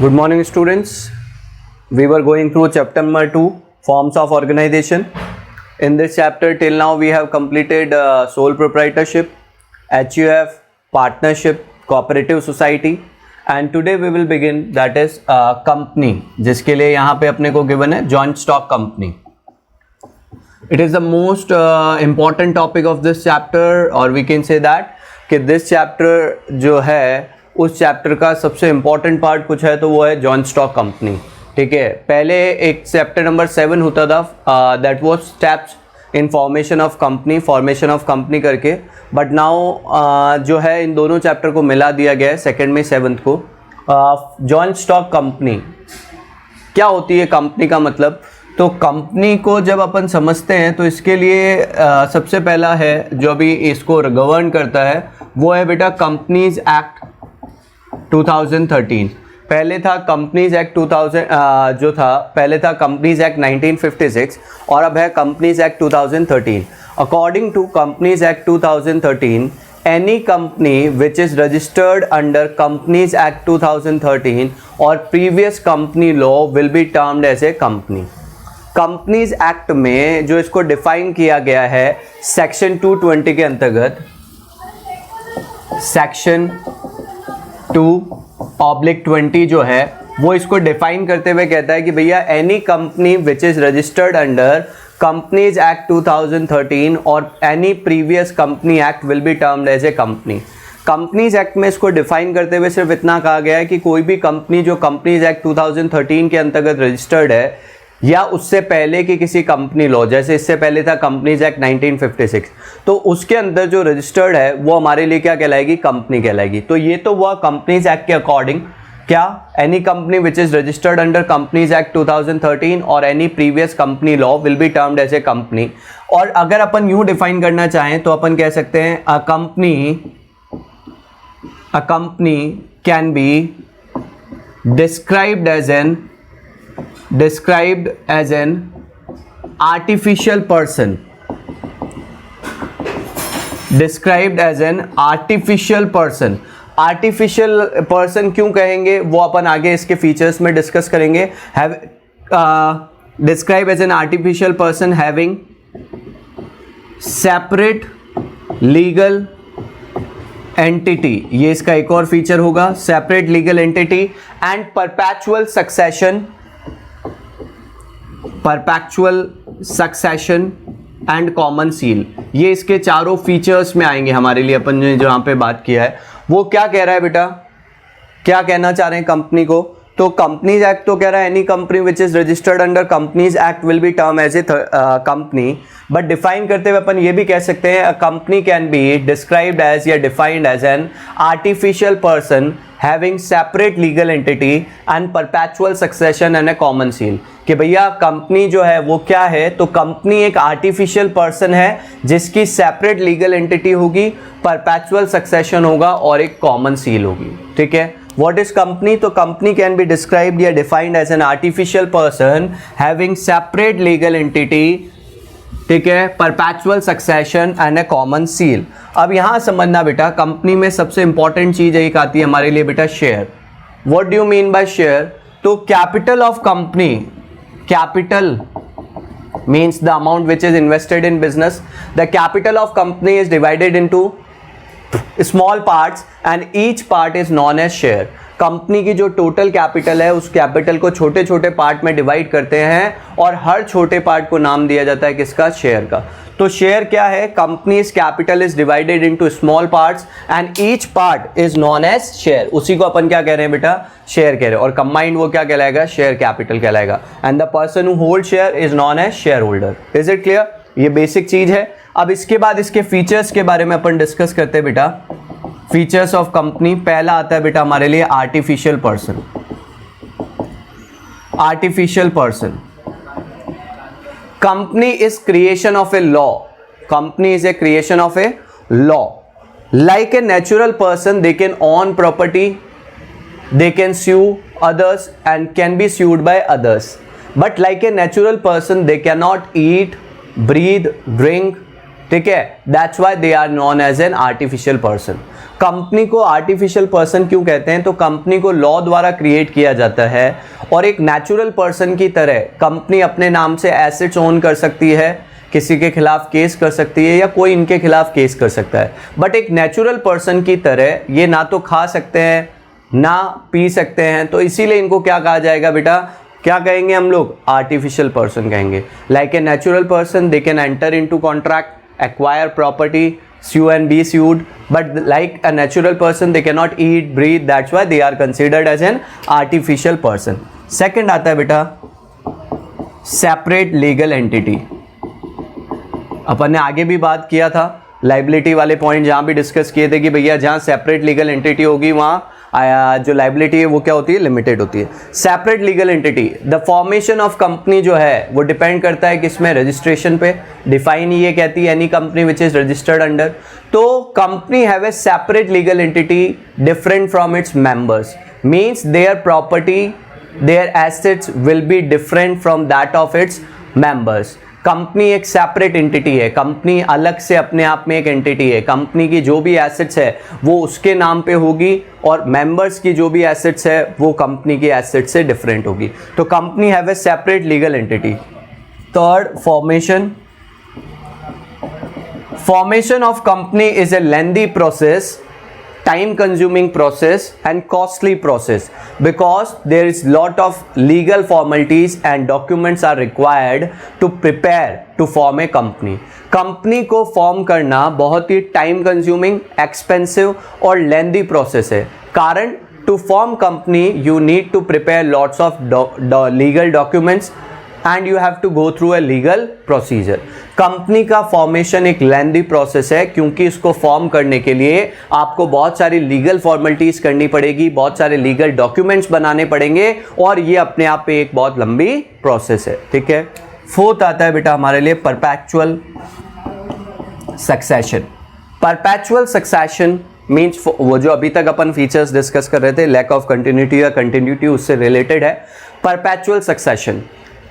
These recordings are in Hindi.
Good morning, students. We were going through chapter number 2, forms of organization. In this chapter, till now, we have completed sole proprietorship, HUF, partnership, cooperative society, and today we will begin that is company, जिसके लिए यहाँ पे अपने को given है joint stock company. It is the most important topic of this chapter, or we can say that कि this chapter जो है उस चैप्टर का सबसे इम्पॉर्टेंट पार्ट कुछ है तो वो है जॉइंट स्टॉक कंपनी. ठीक है, पहले एक चैप्टर नंबर 7 होता था that was steps in formation of company करके, बट नाउ जो है इन दोनों चैप्टर को मिला दिया गया है सेकंड में 7th को. जॉइंट स्टॉक कंपनी क्या होती है, कंपनी का मतलब, तो कंपनी को जब अपन समझते हैं तो इसके लिए सबसे पहला है जो अभी इसको गवर्न करता है वो है बेटा कंपनीज एक्ट 2013. पहले था कंपनीज एक्ट 2000 जो था पहले था कंपनीज एक्ट 1956 और अब है Companies Act 2013. According to Companies Act 2013, any company which is registered under companies Act 2013 और previous company law will be termed as a company. Companies Act में जो इसको डिफाइन किया गया है सेक्शन 220 के अंतर्गत, सेक्शन 2/20 जो है वो इसको डिफाइन करते हुए कहता है कि भैया any company which is registered under companies Act 2013 और any previous company act will be termed as a company. Companies Act में इसको डिफाइन करते हुए सिर्फ इतना कहा गया है कि कोई भी कंपनी जो कंपनीज एक्ट 2013 के अंतर्गत रजिस्टर्ड है या उससे पहले की किसी कंपनी लॉ, जैसे इससे पहले था कंपनीज एक्ट 1956, तो उसके अंदर जो रजिस्टर्ड है वो हमारे लिए क्या कहलाएगी, कंपनी कहलाएगी. तो ये तो हुआ कंपनीज एक्ट के अकॉर्डिंग क्या, any company which is registered under companies Act 2013 और any previous company law will be termed as a company. और अगर अपन यूं डिफाइन करना चाहें तो अपन कह सकते हैं a company can B described as an artificial person. Artificial person क्यों कहेंगे वो अपन आगे इसके फीचर्स में डिस्कस करेंगे. Describe as an artificial person having separate legal entity, ये इसका एक और फीचर होगा, separate legal entity and perpetual succession and common seal. ये इसके चारों फीचर्स में आएंगे हमारे लिए. अपन ने जो यहाँ पे बात किया है वो क्या कह रहा है बेटा, क्या कहना चाह रहे हैं कंपनी को, तो कंपनीज एक्ट तो कह रहा है any company which is registered under companies act will be term as a company. But define करते हुए अपन ये भी कह सकते हैं a company can be described as या defined as an artificial person having separate legal entity and perpetual succession and a common seal. कि भैया कंपनी जो है वो क्या है, तो कंपनी एक आर्टिफिशियल पर्सन है जिसकी सेपरेट लीगल एंटिटी होगी, परपैचुअल सक्सेशन होगा और एक कॉमन सील होगी. ठीक है, व्हाट इज कंपनी, तो कंपनी कैन बी डिस्क्राइब्ड या defined as an artificial person having separate legal entity, ठीक है, perpetual succession and a common seal. अब यहां समझना बेटा, कंपनी में सबसे इंपॉर्टेंट चीज एक आती है हमारे लिए बेटा, share. What do you mean by share, तो capital of company, capital means the amount which is invested in business. The capital of company is divided into small parts and each part is known as share. Company की जो टोटल कैपिटल है उस कैपिटल को छोटे छोटे पार्ट में डिवाइड करते हैं और हर छोटे पार्ट को नाम दिया जाता है किसका, शेयर का. तो शेयर क्या है, companies capital is divided into small parts and each part is known as share. उसी को अपन क्या कह रहे हैं बेटा, शेयर कह रहे हैं, और कंबाइंड वो क्या कहलाएगा, शेयर कैपिटल कहलाएगा. And the person who hold share is known as share holder. Is it clear, ये बेसिक चीज है. अब इसके बाद इसके फीचर्स के बारे में अपन डिस्कस करते हैं बेटा. फीचर्स ऑफ कंपनी, पहला आता है बेटा हमारे लिए artificial person. Artificial person, company is creation of a law. Company is a creation of a law. Like a natural person they can own property, they can sue others and can be sued by others. But like a natural person, they cannot eat, breathe, drink, ठीक है, that's why they are known as an artificial person. कंपनी को आर्टिफिशियल पर्सन क्यों कहते हैं? तो कंपनी को लॉ द्वारा क्रिएट किया जाता है और एक नेचुरल पर्सन की तरह कंपनी अपने नाम से एसेट्स ओन कर सकती है, किसी के खिलाफ केस कर सकती है या कोई इनके खिलाफ केस कर सकता है, बट एक नेचुरल पर्सन की तरह ये ना तो खा सकते हैं ना पी सकते हैं, तो इसीलिए इनको क्या कहा जाएगा बेटा? क्या कहेंगे हम लोग? आर्टिफिशियल पर्सन कहेंगे। Like a natural person they can enter into contract, acquire property, sue and be sued, but like a natural person they cannot eat, breathe, that's why they are considered as an artificial person. Second आता है बेटा separate legal entity। अपन ने आगे भी बात किया था लाइबिलिटी वाले पॉइंट, जहाँ भी डिस्कस किए थे कि भैया जहाँ सेपरेट लीगल एंटिटी होगी वहाँ जो लाइबिलिटी है वो क्या होती है? लिमिटेड होती है। Separate legal entity, the formation of company जो है वो डिपेंड करता है किसमें? रजिस्ट्रेशन पे। डिफाइन ये कहती है any company which is registered under. तो company have a separate legal entity different from its members, means their property, their assets will be different from that of its members. Company एक सेपरेट एंटिटी है, कंपनी अलग से अपने आप में एक एंटिटी है। कंपनी की जो भी एसेट्स है वो उसके नाम पे होगी और मेंबर्स की जो भी एसेट्स है वो कंपनी की एसेट्स से डिफरेंट होगी। तो company have a separate legal entity. Third, formation of company is A lengthy process, time consuming process and costly process because there is lot of legal formalities and documents are required to prepare to form a company। Company को फॉर्म करना बहुत ही टाइम कंज्यूमिंग, एक्सपेंसिव और लेंदी प्रोसेस है। कारण, to form company you need to prepare lots of legal documents and you have to go through a legal procedure. Company का फॉर्मेशन एक लेंदी प्रोसेस है क्योंकि इसको फॉर्म करने के लिए आपको बहुत सारी लीगल फॉर्मेलिटीज करनी पड़ेगी, बहुत सारे लीगल डॉक्यूमेंट्स बनाने पड़ेंगे और ये अपने आप पे एक बहुत लंबी प्रोसेस है। ठीक है, फोर्थ आता है बेटा हमारे लिए perpetual succession. Perpetual succession means वो जो अभी तक अपन फीचर्स डिस्कस कर रहे थे, लैक ऑफ कंटिन्यूटी या कंटिन्यूटी, उससे रिलेटेड है perpetual succession.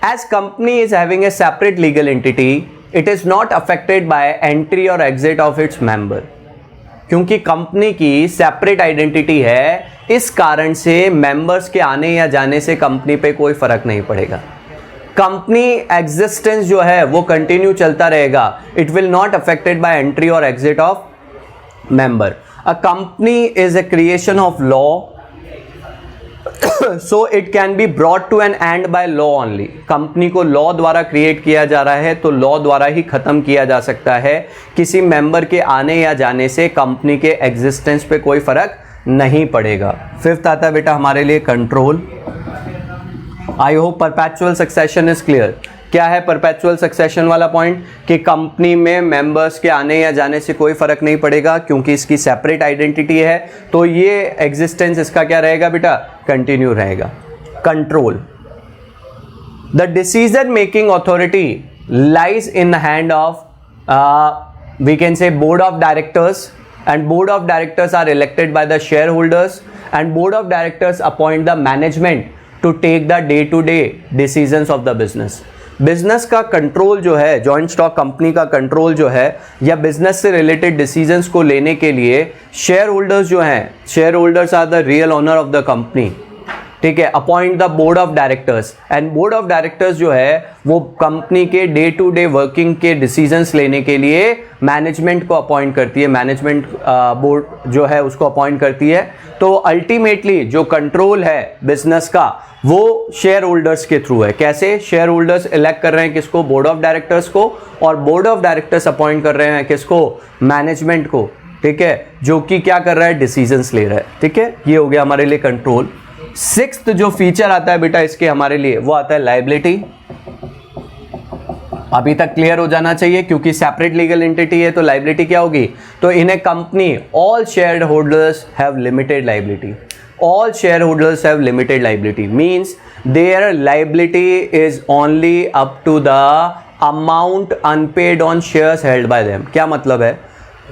As company is having a separate legal entity, it is not affected by entry or exit of its member। क्योंकि कंपनी की सेपरेट आइडेंटिटी है, इस कारण से मेंबर्स के आने या जाने से कंपनी पे कोई फर्क नहीं पड़ेगा। कंपनी एग्जिस्टेंस जो है वो कंटिन्यू चलता रहेगा। It will not affected by entry और exit of member. A company is a creation of law, so it can be brought to an end by law only। Company को लॉ द्वारा क्रिएट किया जा रहा है तो लॉ द्वारा ही खत्म किया जा सकता है। किसी मेंबर के आने या जाने से कंपनी के एग्जिस्टेंस पे कोई फर्क नहीं पड़ेगा। फिफ्थ आता है बेटा हमारे लिए control. I hope perpetual succession is clear. क्या है परपेचुअल सक्सेशन वाला पॉइंट? कि कंपनी में मेंबर्स के आने या जाने से कोई फर्क नहीं पड़ेगा क्योंकि इसकी सेपरेट आइडेंटिटी है, तो ये एग्जिस्टेंस इसका क्या रहेगा बेटा? कंटिन्यू रहेगा। Control, the decision making authority lies in the hand of we can say board of directors, and board of directors are elected by the shareholders and board of directors appoint the management to take the day to day decisions of the business। Business का कंट्रोल जो है, जॉइंट स्टॉक कंपनी का कंट्रोल जो है या बिजनेस से रिलेटेड डिसीजंस को लेने के लिए शेयर होल्डर्स जो हैं, share holders are the real owner of the company. ठीक है, appoint the board of directors and board of directors जो है वो कंपनी के डे टू डे वर्किंग के डिसीजंस लेने के लिए मैनेजमेंट को अपॉइंट करती है। मैनेजमेंट बोर्ड जो है उसको अपॉइंट करती है। तो अल्टीमेटली जो कंट्रोल है बिजनेस का वो शेयर होल्डर्स के थ्रू है। कैसे? शेयर होल्डर्स इलेक्ट कर रहे हैं किसको? बोर्ड ऑफ डायरेक्टर्स को, और बोर्ड ऑफ डायरेक्टर्स अपॉइंट कर रहे हैं किसको? मैनेजमेंट को। ठीक है, जो कि क्या कर रहा है? डिसीजंस ले रहा है। ठीक है, ये हो गया हमारे लिए कंट्रोल। सिक्स्थ जो फीचर आता है बेटा इसके हमारे लिए वो आता है लायबिलिटी। अभी तक क्लियर हो जाना चाहिए क्योंकि सेपरेट लीगल एंटिटी है तो लायबिलिटी क्या होगी? तो in a company all share holders have limited liability. All shareholders have limited liability, means their liability is only up to the amount unpaid on shares held by them। क्या मतलब है?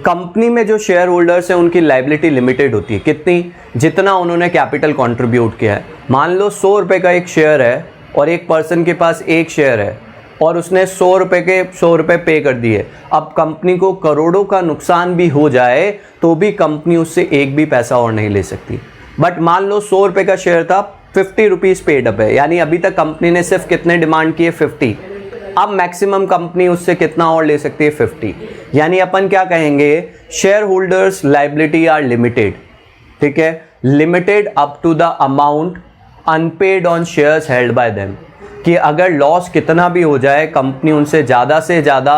कंपनी में जो शेयर होल्डर्स हैं उनकी लाइबिलिटी लिमिटेड होती है। कितनी? जितना उन्होंने कैपिटल कंट्रीब्यूट किया है। मान लो 100 रुपये का एक शेयर है और एक पर्सन के पास एक शेयर है, और उसने 100 रुपये के 100 रुपये पे कर दिए। अब कंपनी को करोड़ों का नुकसान भी हो जाए तो भी कंपनी उससे एक भी पैसा और नहीं ले सकती। बट मान लो 100 रुपये का शेयर था, 50 रुपीज़ पेड अप है, यानी अभी तक कंपनी ने सिर्फ कितने डिमांड किए, 50। अब मैक्सिमम कंपनी उससे कितना और ले सकती है, 50। यानी अपन क्या कहेंगे, share holders liability are limited, ठीक है, limited up to the amount unpaid on shares held by them, कि अगर लॉस कितना भी हो जाए कंपनी उनसे ज़्यादा से ज़्यादा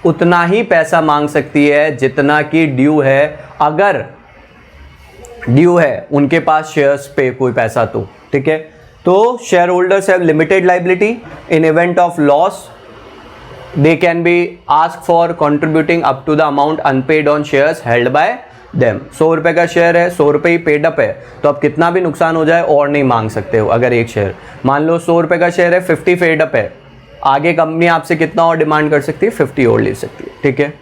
उतना ही पैसा मांग सकती है जितना कि ड्यू है, अगर ड्यू है उनके पास शेयर्स पे कोई पैसा तो, ठीक है। तो share holders have limited liability in event of loss, they can be ask for contributing up to the amount unpaid on shares held by them. 100 रुपये का शेयर है, 100 रुपये ही पेड अप है, तो अब कितना भी नुकसान हो जाए और नहीं मांग सकते हो। अगर एक शेयर मान लो 100 रुपये का शेयर है, 50 पेड अप है, आगे कंपनी आपसे कितना और डिमांड कर सकती है, 50 और ले सकती है, ठीक है।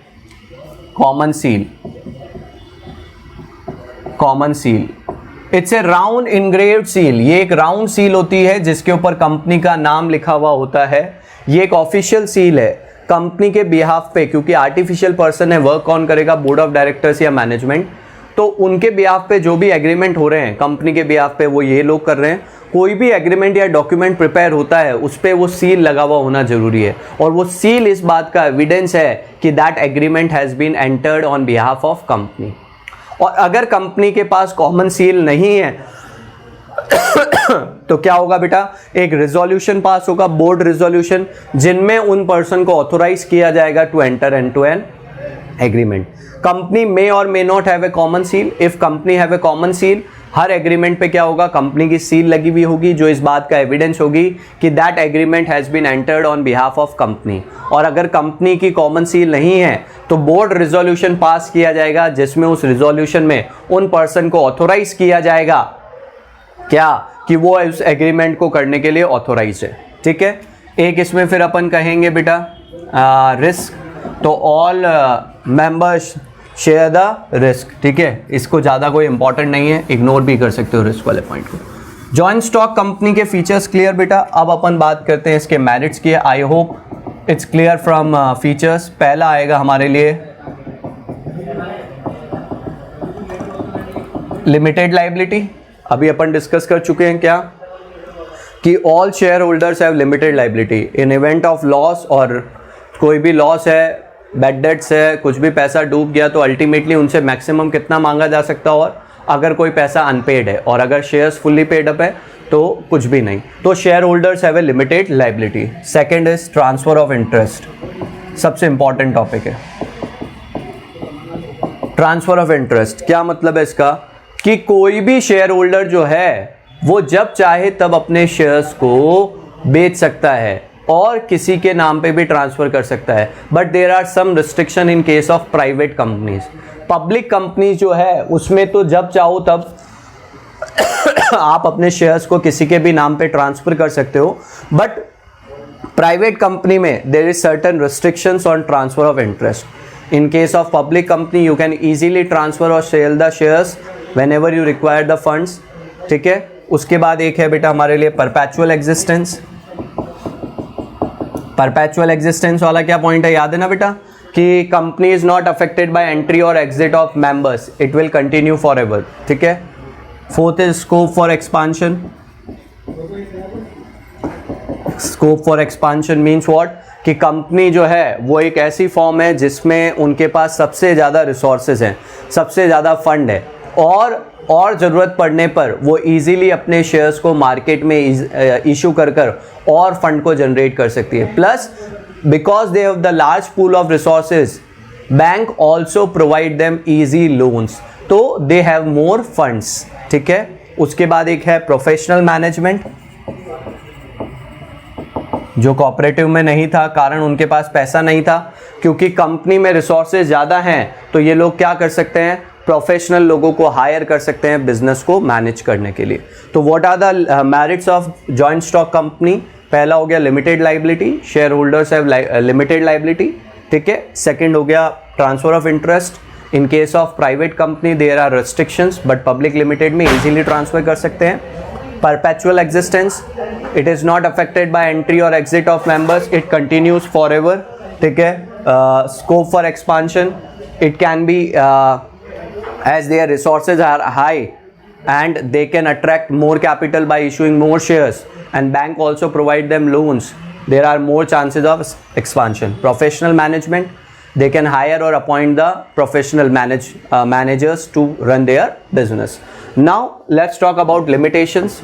Common seal, common seal it's A round engraved seal, ये एक राउंड सील होती है जिसके ऊपर कंपनी का नाम लिखा हुआ होता है। ये एक ऑफिशियल सील है कंपनी के बिहाफ पे, क्योंकि आर्टिफिशियल पर्सन है, वर्क कौन करेगा, बोर्ड ऑफ डायरेक्टर्स या मैनेजमेंट, तो उनके बिहाफ पे जो भी एग्रीमेंट हो रहे हैं कंपनी के बिहाफ पे वो ये लोग कर रहे हैं। कोई भी एग्रीमेंट या डॉक्यूमेंट प्रिपेयर होता है उस पर वो सील लगा हुआ होना जरूरी है, और वो सील इस बात का एविडेंस है कि that agreement has been entered on behalf of company. और अगर कंपनी के पास कॉमन सील नहीं है तो क्या होगा बेटा, एक रिजोल्यूशन पास होगा, बोर्ड रिजोल्यूशन, जिनमें उन पर्सन को ऑथोराइज किया जाएगा to enter into an agreement. Company may और may not have a common seal. If company have a common seal, हर एग्रीमेंट पे क्या होगा, कंपनी की सील लगी हुई होगी जो इस बात का एविडेंस होगी कि that agreement has been entered on behalf of company. और अगर कंपनी की कॉमन सील नहीं है तो बोर्ड रिजोल्यूशन पास किया जाएगा जिसमें उस रिजोल्यूशन में उन पर्सन को ऑथोराइज किया जाएगा क्या, कि वो उस एग्रीमेंट को करने के लिए ऑथोराइज है, ठीक है। एक इसमें फिर अपन कहेंगे बेटा रिस्क, तो all members share the risk, ठीक है। इसको ज़्यादा कोई इंपॉर्टेंट नहीं है, इग्नोर भी कर सकते हो रिस्क वाले पॉइंट को। जॉइंट स्टॉक कंपनी के फीचर्स क्लियर बेटा। अब अपन बात करते हैं इसके मेरिट्स की। I hope it's clear from features. पहला आएगा हमारे लिए लिमिटेड लाइबिलिटी। अभी अपन डिस्कस कर चुके हैं क्या, कि all share holders have limited liability in event of loss, और कोई भी लॉस है, बैड डेट्स है, कुछ भी पैसा डूब गया तो अल्टीमेटली उनसे मैक्सिमम कितना मांगा जा सकता है, और अगर कोई पैसा अनपेड है, और अगर शेयर्स फुल्ली पेड अप है तो कुछ भी नहीं। तो share holders have a limited liability. Second is transfer of interest, सबसे इंपॉर्टेंट टॉपिक है ट्रांसफर ऑफ इंटरेस्ट। क्या मतलब है इसका, कि कोई भी शेयर होल्डर जो है वो जब चाहे तब अपने शेयर्स को बेच सकता है और किसी के नाम पे भी ट्रांसफर कर सकता है। But there are some restriction in case of private companies. Public companies जो है उसमें तो जब चाहो तब आप अपने शेयर्स को किसी के भी नाम पे ट्रांसफर कर सकते हो, बट प्राइवेट कंपनी में there is certain restrictions on transfer of interest. In case of public company you can easily transfer और sell the shares whenever you require the funds, ठीक है। उसके बाद एक है बेटा हमारे लिए परपेचुअल एग्जिस्टेंस। परपेचुअल एग्जिस्टेंस वाला क्या पॉइंट है, याद है ना बेटा, कि company is not affected by entry और exit of members, it will continue forever, ठीक है। Fourth is scope for expansion. Scope for expansion means what, कि कंपनी जो है वो एक ऐसी फॉर्म है जिसमें उनके पास सबसे ज़्यादा रिसोर्सेज हैं, सबसे ज़्यादा फंड है, और ज़रूरत पड़ने पर वो इजीली अपने शेयर्स को मार्केट में इशू कर और फंड को जनरेट कर सकती है। Plus because they have the large pool of resources, bank also provide them easy loans, तो दे हैव मोर फंड्स, ठीक है। उसके बाद एक है प्रोफेशनल मैनेजमेंट, जो कोऑपरेटिव में नहीं था, कारण उनके पास पैसा नहीं था। क्योंकि कंपनी में रिसोर्सेज ज़्यादा हैं तो ये लोग क्या कर सकते हैं, प्रोफेशनल लोगों को हायर कर सकते हैं बिजनेस को मैनेज करने के लिए। तो what are the merits of joint stock company. पहला हो गया limited liability, share holders have limited liability, ठीक है। सेकंड हो गया transfer of interest. In case of private company there are restrictions, but public limited में इजीली ट्रांसफर कर सकते हैं। perpetual existence, it is not affected by entry or exit of members, it continues forever, ठीक है. Scope for expansion, it can be as their resources are high and they can attract more capital by issuing more shares, and bank also provide them loans, there are more chances of expansion. Professional management, they can hire or appoint the professional managers to run their business. Now let's talk about limitations.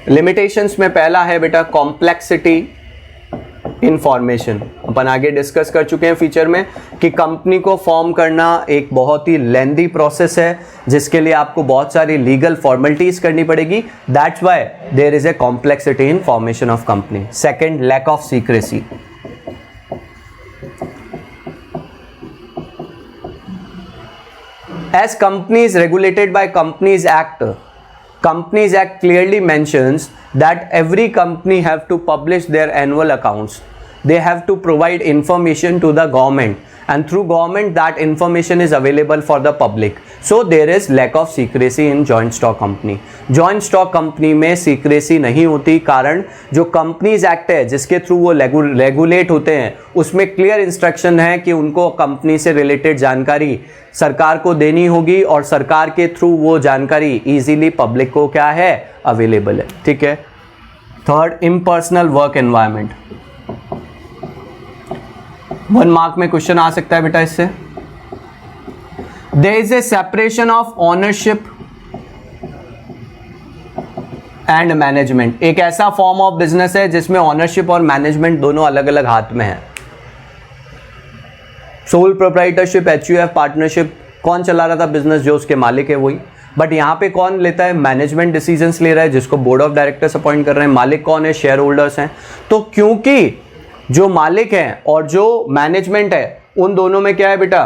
Limitations में पहला है बेटा complexity इंफॉर्मेशन. अपन आगे डिस्कस कर चुके हैं फीचर में कि कंपनी को फॉर्म करना एक बहुत ही लेंदी प्रोसेस है जिसके लिए आपको बहुत सारी लीगल फॉर्मेलिटीज करनी पड़ेगी. That's why there is a complexity in formation of company. Second, lack of secrecy. As companies regulated by Companies Act, Companies Act clearly mentions that every company have to publish their annual accounts. They have to provide information to the government, and through government that information is available for the public. So there is lack of secrecy in joint stock company. Joint stock company में secrecy नहीं होती, कारण जो Companies Act है जिसके थ्रू वो रेगुलेट होते हैं उसमें क्लियर इंस्ट्रक्शन है कि उनको कंपनी से रिलेटेड जानकारी सरकार को देनी होगी और सरकार के थ्रू वो जानकारी इजीली पब्लिक को क्या है, अवेलेबल है. ठीक है. Third, impersonal work environment. 1 mark में क्वेश्चन आ सकता है बेटा इससे. There is a separation of ownership and management. एक ऐसा फॉर्म ऑफ बिजनेस है जिसमें ओनरशिप और मैनेजमेंट दोनों अलग अलग हाथ में है. सोल प्रोप्राइटरशिप, एचयूएफ, पार्टनरशिप, कौन चला रहा था बिजनेस, जो उसके मालिक है वही. बट यहाँ पे कौन लेता है, मैनेजमेंट डिसीजंस ले रहा है जिसको बोर्ड ऑफ डायरेक्टर्स अपॉइंट कर रहे हैं. मालिक कौन है, शेयर होल्डर्स हैं. तो क्योंकि जो मालिक हैं और जो मैनेजमेंट है उन दोनों में क्या है बेटा,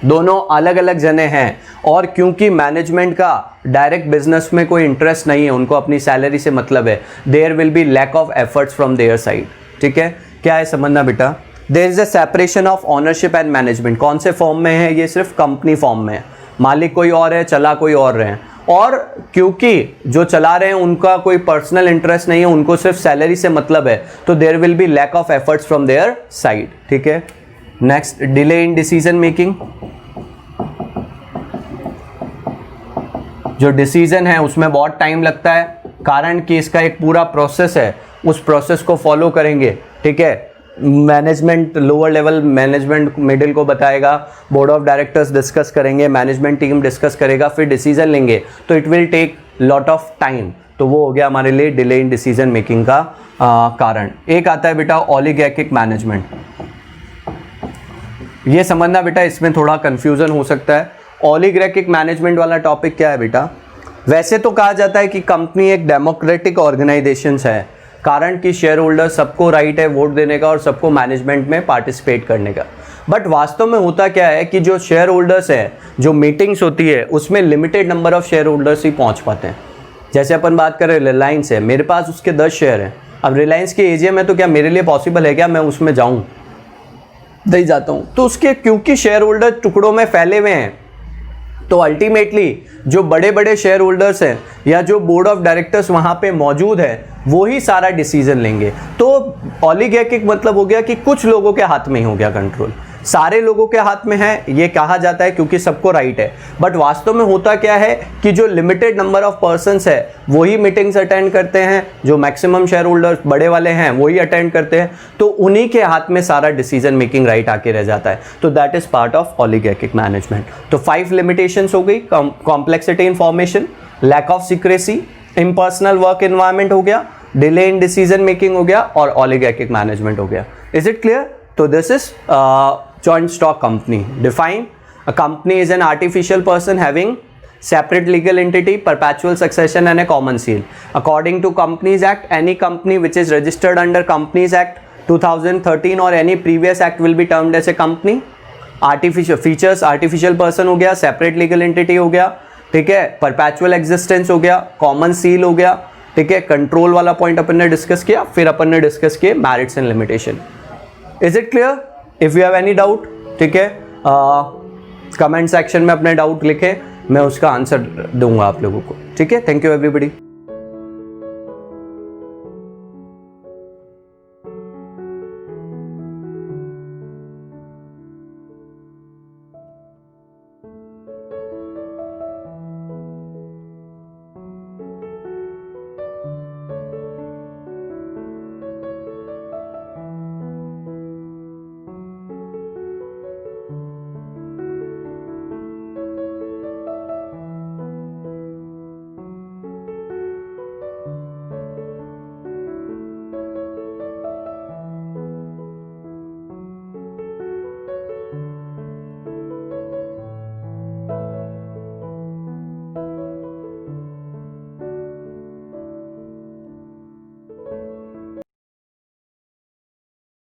दोनों अलग अलग जने हैं. और क्योंकि मैनेजमेंट का डायरेक्ट बिजनेस में कोई इंटरेस्ट नहीं है, उनको अपनी सैलरी से मतलब है, there will be lack of efforts from their side. ठीक है. क्या है समझना बेटा, there is a separation of ownership and management. कौन से फॉर्म में है, ये सिर्फ कंपनी फॉर्म में है. मालिक कोई और है, चला कोई और रहे हैं. और क्योंकि जो चला रहे हैं उनका कोई पर्सनल इंटरेस्ट नहीं है, उनको सिर्फ सैलरी से मतलब है, तो there will be lack of efforts from their side. ठीक है. Next, delay in decision making. जो डिसीजन है उसमें बहुत टाइम लगता है, कारण कि इसका एक पूरा प्रोसेस है, उस प्रोसेस को फॉलो करेंगे. ठीक है. Management, lower level management middle को बताएगा, बोर्ड ऑफ डायरेक्टर्स डिस्कस करेंगे, मैनेजमेंट टीम डिस्कस करेगा, फिर डिसीजन लेंगे. तो it will take lot of time. तो वो हो गया हमारे लिए डिले इन डिसीजन मेकिंग का कारण. एक आता है बेटा ओलिगार्किक मैनेजमेंट. ये समझना बेटा, इसमें थोड़ा कंफ्यूजन हो सकता है. ओलिगार्किक मैनेजमेंट वाला टॉपिक क्या है बेटा, वैसे तो कहा जाता है कि कंपनी एक डेमोक्रेटिक ऑर्गेनाइजेशन है, कारण कि शेयर होल्डर सबको राइट है वोट देने का और सबको मैनेजमेंट में पार्टिसिपेट करने का. बट वास्तव में होता क्या है कि जो शेयर होल्डर्स हैं, जो मीटिंग्स होती है उसमें limited number of share holders ही पहुंच पाते हैं. जैसे अपन बात करें रिलायंस है, मेरे पास उसके 10 शेयर हैं. अब रिलायंस के एजीएम है तो क्या मेरे लिए पॉसिबल है क्या मैं उसमें जाऊँ, नहीं जाता हूँ. तो उसके क्योंकि शेयर होल्डर टुकड़ों में फैले हुए हैं, तो अल्टीमेटली जो बड़े बड़े शेयर होल्डर्स हैं या जो बोर्ड ऑफ डायरेक्टर्स वहाँ पे मौजूद है वो ही सारा डिसीजन लेंगे. तो ओलिगार्किक मतलब हो गया कि कुछ लोगों के हाथ में ही हो गया कंट्रोल, सारे लोगों के हाथ में है ये कहा जाता है क्योंकि सबको राइट है. बट वास्तव में होता क्या है कि जो लिमिटेड नंबर ऑफ पर्सन्स है वही मीटिंग्स अटेंड करते हैं, जो मैक्सिमम शेयर होल्डर्स बड़े वाले हैं वही अटेंड करते हैं, तो उन्हीं के हाथ में सारा डिसीजन मेकिंग राइट आके रह जाता है. तो that is part of oligarchic management. तो 5 लिमिटेशंस हो गई, complexity in formation, lack of secrecy, impersonal work environment हो गया, डिले इन डिसीजन मेकिंग हो गया और ओलिगार्किक मैनेजमेंट हो गया. Is it clear? तो this is joint stock company. Define: a company is an artificial person having separate legal entity, perpetual succession and a common seal. According to Companies Act, any company which is registered under Companies Act 2013 or any previous act will be termed as a company. Artificial features, artificial person हो गया, separate legal entity हो गया, ठीक है, perpetual existence हो गया, common seal हो गया, ठीक है, कंट्रोल वाला पॉइंट अपन ने डिस्कस किया, फिर अपन ने डिस्कस किए merits and limitation. Is it clear? If you have any doubt, ठीक है, कमेंट सेक्शन में अपने डाउट लिखें. मैं उसका आंसर दूंगा आप लोगों को। ठीक है, थैंक यू एवरीबॉडी।